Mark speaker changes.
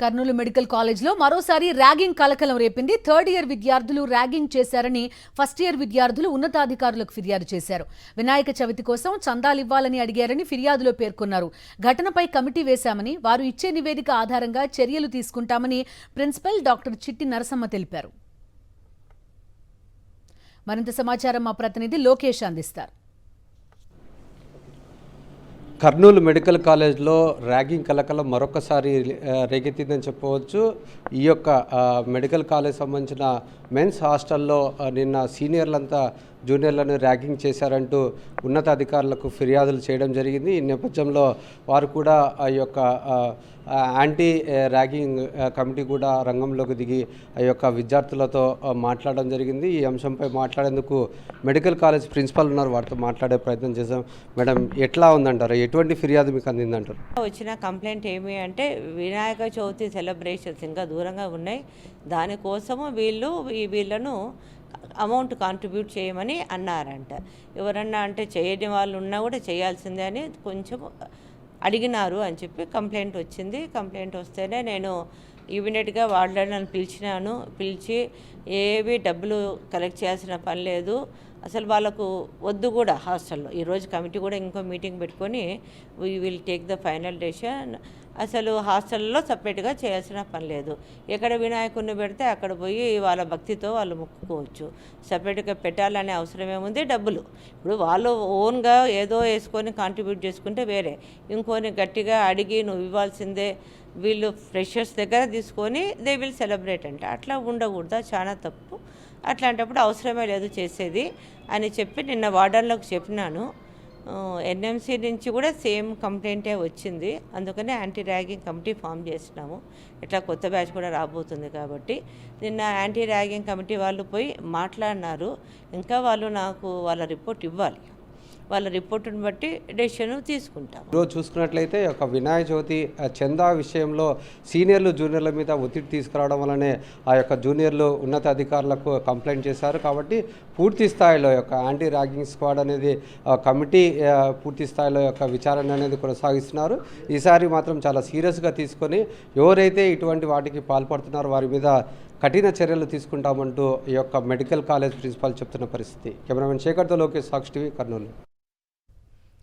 Speaker 1: Kurnool medical కాలేజ్లో మరోసారి ragging కలకలం రేపింది. థర్డ్ ఇయర్ విద్యార్థులు ర్యాగింగ్ చేశారని ఫస్ట్ ఇయర్ విద్యార్థులు ఉన్నతాధికారులకు ఫిర్యాదు చేశారు. వినాయక చవితి కోసం చందాలివ్వాలని అడిగారని ఫిర్యాదులో పేర్కొన్నారు. ఘటనపై కమిటీ వేశామని, వారు ఇచ్చే నివేదిక ఆధారంగా చర్యలు తీసుకుంటామని ప్రిన్సిపల్ డాక్టర్ చిట్టి నరసమ్మ తెలిపారు. మరింత సమాచారం మా ప్రతినిధి లోకేష్ అందిస్తారు.
Speaker 2: కర్నూలు మెడికల్ కాలేజ్లో ర్యాగింగ్ కలకలం మరొకసారి రేకెత్తిందని చెప్పవచ్చు. ఈ యొక్క మెడికల్ కాలేజ్ సంబంధించిన మెన్స్ హాస్టల్లో నిన్న సీనియర్లంతా జూనియర్లను ర్యాగింగ్ చేశారంటూ ఉన్నతాధికారులకు ఫిర్యాదులు చేయడం జరిగింది. ఈ నేపథ్యంలో వారు కూడా ఆ యొక్క యాంటీ ర్యాగింగ్ కమిటీ కూడా రంగంలోకి దిగి ఆ యొక్క విద్యార్థులతో మాట్లాడడం జరిగింది. ఈ అంశంపై మాట్లాడేందుకు మెడికల్ కాలేజ్ ప్రిన్సిపల్ ఉన్నారు, వారితో మాట్లాడే ప్రయత్నం చేశాం. మేడం, ఎట్లా ఉందంటారు? ఎటువంటి ఫిర్యాదు మీకు అందిందంటారు?
Speaker 3: వచ్చిన కంప్లైంట్ ఏమి అంటే వినాయక చవితి సెలబ్రేషన్స్ ఇంకా దూరంగా ఉన్నాయి, దానికోసము వీళ్ళను అమౌంట్ కాంట్రిబ్యూట్ చేయమని అన్నారంట. ఎవరన్నా అంటే చేయని వాళ్ళు ఉన్నా కూడా చేయాల్సిందే అని కొంచెం అడిగినారు అని చెప్పి కంప్లైంట్ వచ్చింది. కంప్లైంట్ వస్తేనే నేను ఇమీడియట్గా వాళ్ళని పిలిచి ఏవి డబ్బులు కలెక్ట్ చేయాల్సిన పని లేదు, అసలు వాళ్ళకు వద్దు కూడా హాస్టల్లో. ఈరోజు కమిటీ కూడా ఇంకో మీటింగ్ పెట్టుకొని we will take the final decision. అసలు హాస్టల్లో సపరేట్గా చేయాల్సిన పని లేదు. ఎక్కడ వినాయకుడిని పెడితే అక్కడ పోయి వాళ్ళ భక్తితో వాళ్ళు మొక్కుకోవచ్చు. సపరేట్గా పెట్టాలనే అవసరం ఏముంది? డబ్బులు ఇప్పుడు వాళ్ళు ఓన్గా ఏదో వేసుకొని కాంట్రిబ్యూట్ చేసుకుంటే వేరే, ఇంకొని గట్టిగా అడిగి నువ్వు ఇవ్వాల్సిందే, వీళ్ళు ఫ్రెషర్స్ దగ్గర తీసుకొని దే విల్ సెలబ్రేట్ అంటే అట్లా ఉండకూడదు, చాలా తప్పు. అట్లాంటప్పుడు అవసరమే లేదు చేసేది అని చెప్పి నిన్న వార్డన్లకు చెప్పినాను. ఎన్ఎంసీ నుంచి కూడా సేమ్ కంప్లైంటే వచ్చింది, అందుకనే యాంటీ ర్యాగింగ్ కమిటీ ఫామ్ చేసినాము. ఇట్లా కొత్త బ్యాచ్ కూడా రాబోతుంది కాబట్టి నిన్న యాంటీ ర్యాగింగ్ కమిటీ వాళ్ళు పోయి మాట్లాడినారు. ఇంకా వాళ్ళు నాకు వాళ్ళ రిపోర్ట్ ఇవ్వాలి, వాళ్ళ రిపోర్టును బట్టి డెసిషన్ తీసుకుంటాం.
Speaker 2: ఈరోజు చూసుకున్నట్లయితే ఒక వినాయక చవితి చందా విషయంలో సీనియర్లు జూనియర్ల మీద ఒత్తిడి తీసుకురావడం వల్లనే ఆ యొక్క జూనియర్లు ఉన్నత అధికారులకు కంప్లైంట్ చేశారు. కాబట్టి పూర్తి స్థాయిలో యొక్క యాంటీ ర్యాగింగ్ స్క్వాడ్ అనేది కమిటీ పూర్తి స్థాయిలో యొక్క విచారణ అనేది కొనసాగిస్తున్నారు. ఈసారి మాత్రం చాలా సీరియస్గా తీసుకొని ఎవరైతే ఇటువంటి వాటికి పాల్పడుతున్నారో వారి మీద కఠిన చర్యలు తీసుకుంటామంటూ ఈ యొక్క మెడికల్ కాలేజ్ ప్రిన్సిపాల్ చెప్తున్న పరిస్థితి. కెమెరామెన్ శేఖర్తో లోకేష్, సాక్షి టీవీ, కర్నూలు.